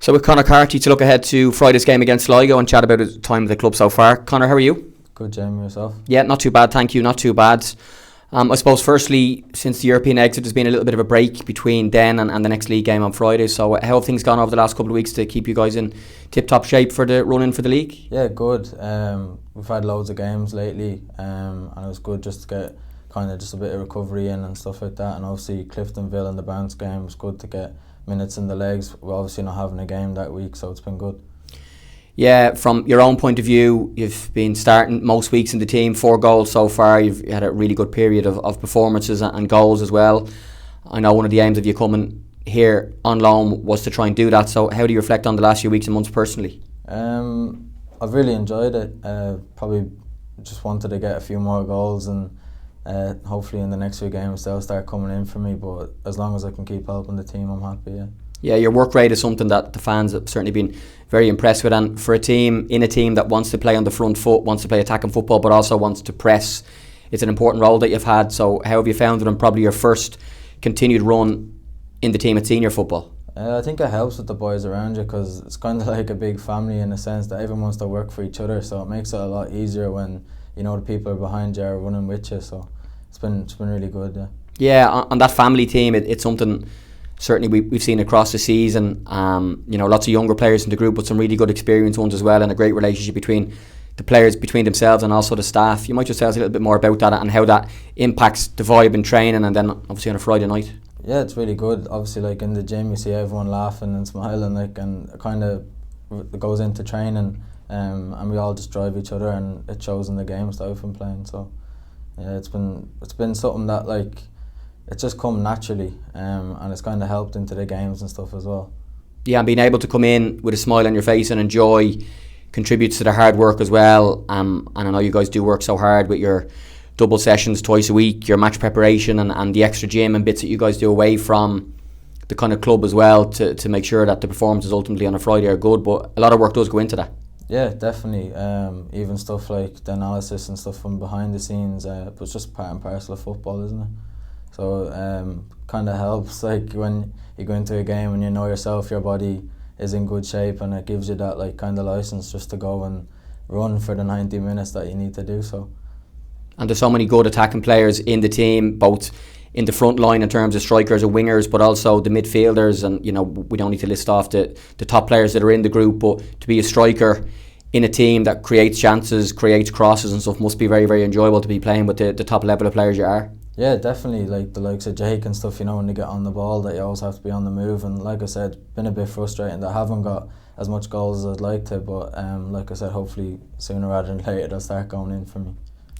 So with Conor Carty to look ahead to Friday's game against Sligo and chat about his time with the club so far. Conor, how are you? Good, Jamie, yourself? Yeah, not too bad, thank you, not too bad. I suppose firstly, since the European exit, there's been a little bit of a break between then and the next league game on Friday. So how have things gone over the last couple of weeks to keep you guys in tip-top shape for the run-in for the league? Yeah, good. We've had loads of games lately, and it was good just to get kind of just a bit of recovery in and stuff like that. And obviously Cliftonville and the Bounce game was good to get minutes in the legs. We're obviously not having a game that week, so it's been good. Yeah, from your own point of view, you've been starting most weeks in the team, 4 goals so far. You've had a really good period of performances and goals as well. I know one of the aims of you coming here on loan was to try and do that. So how do you reflect on the last few weeks and months personally? I've really enjoyed it. Probably just wanted to get a few more goals, and hopefully in the next few games they'll start coming in for me. But as long as I can keep helping the team, I'm happy, yeah. Yeah, your work rate is something that the fans have certainly been very impressed with, and for a team that wants to play on the front foot, wants to play attacking football but also wants to press, it's an important role that you've had. So how have you found it on probably your first continued run in the team at senior football? I think it helps with the boys around you, because it's kind of like a big family in a sense that everyone wants to work for each other, so it makes it a lot easier when you know the people are behind you are running with you. So it's been really good, yeah. Yeah, on that family team, it's something certainly we've seen across the season. Lots of younger players in the group, but some really good experienced ones as well, and a great relationship between the players, between themselves and also the staff. You might just tell us a little bit more about that and how that impacts the vibe in training and then obviously on a Friday night. Yeah, it's really good. Obviously, like in the gym, you see everyone laughing and smiling, and it kind of goes into training, and we all just drive each other, and it shows in the games that I've been playing. So yeah, it's been something that it's just come naturally, and it's kind of helped into the games and stuff as well. Yeah, and being able to come in with a smile on your face and enjoy contributes to the hard work as well. And I know you guys do work so hard with your double sessions twice a week, your match preparation and the extra gym and bits that you guys do away from the kind of club as well to make sure that the performances ultimately on a Friday are good. But a lot of work does go into that. Yeah, definitely. Even stuff like the analysis and stuff from behind the scenes, but it's just part and parcel of football, isn't it? So kind of helps, like when you go into a game and you know yourself, your body is in good shape, and it gives you that kind of license just to go and run for the 90 minutes that you need to do so. And there's so many good attacking players in the team, both in the front line in terms of strikers or wingers, but also the midfielders. And we don't need to list off the top players that are in the group, but to be a striker in a team that creates chances, creates crosses and stuff must be very, very enjoyable to be playing with the top level of players you are. Yeah, definitely. Like the likes of Jake and stuff, when they get on the ball, that you always have to be on the move. And like I said, been a bit frustrating that I haven't got as much goals as I'd like to. But like I said, hopefully sooner rather than later they'll start going in for me.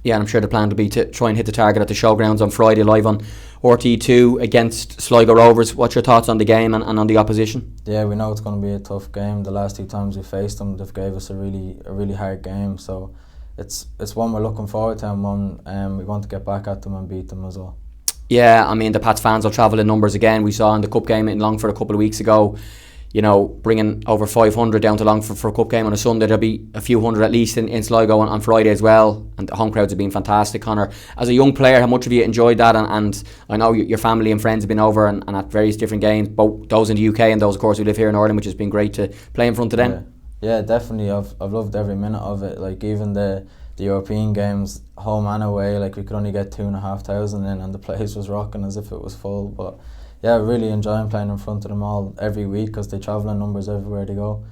Yeah, and I'm sure the plan will be to try and hit the target at the showgrounds on Friday live on RTE2 against Sligo Rovers. What's your thoughts on the game and on the opposition? Yeah, we know it's going to be a tough game. The last 2 times we faced them, they've gave us a really hard game. So it's one we're looking forward to, and one we want to get back at them and beat them as well. Yeah, I mean the Pats fans will travel in numbers again. We saw in the cup game in Longford a couple of weeks ago, bringing over 500 down to Longford for a cup game on a Sunday. There'll be a few hundred at least in Sligo on Friday as well, and the home crowds have been fantastic. Conor, as a young player, how much have you enjoyed that? And I know your family and friends have been over and at various different games, both those in the UK and those of course who live here in Ireland, which has been great to play in front of them. Yeah, definitely. I've loved every minute of it. Like even the European games, home and away, we could only get 2,500 in, and the place was rocking as if it was full. But yeah, really enjoying playing in front of them all every week, because they travel in numbers everywhere they go.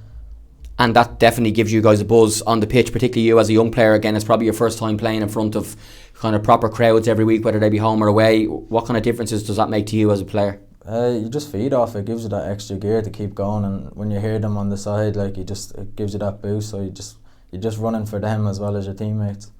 And that definitely gives you guys a buzz on the pitch, particularly you as a young player. Again, it's probably your first time playing in front of kind of proper crowds every week, whether they be home or away. What kind of differences does that make to you as a player? You just feed off it. Gives you that extra gear to keep going, and when you hear them on the side, it gives you that boost. So you're just running for them as well as your teammates.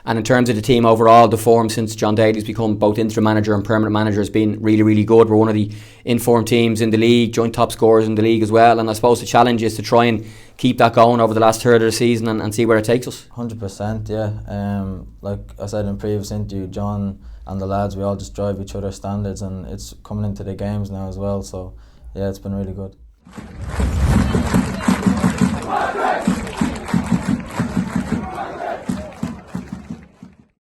And in terms of the team overall, the form since John Daly's become both interim manager and permanent manager has been really, really good. We're one of the informed teams in the league, joint top scorers in the league as well. And I suppose the challenge is to try and keep that going over the last third of the season and see where it takes us. 100%, yeah. Like I said in previous interview, John and the lads, we all just drive each other's standards, and it's coming into the games now as well. So yeah, it's been really good.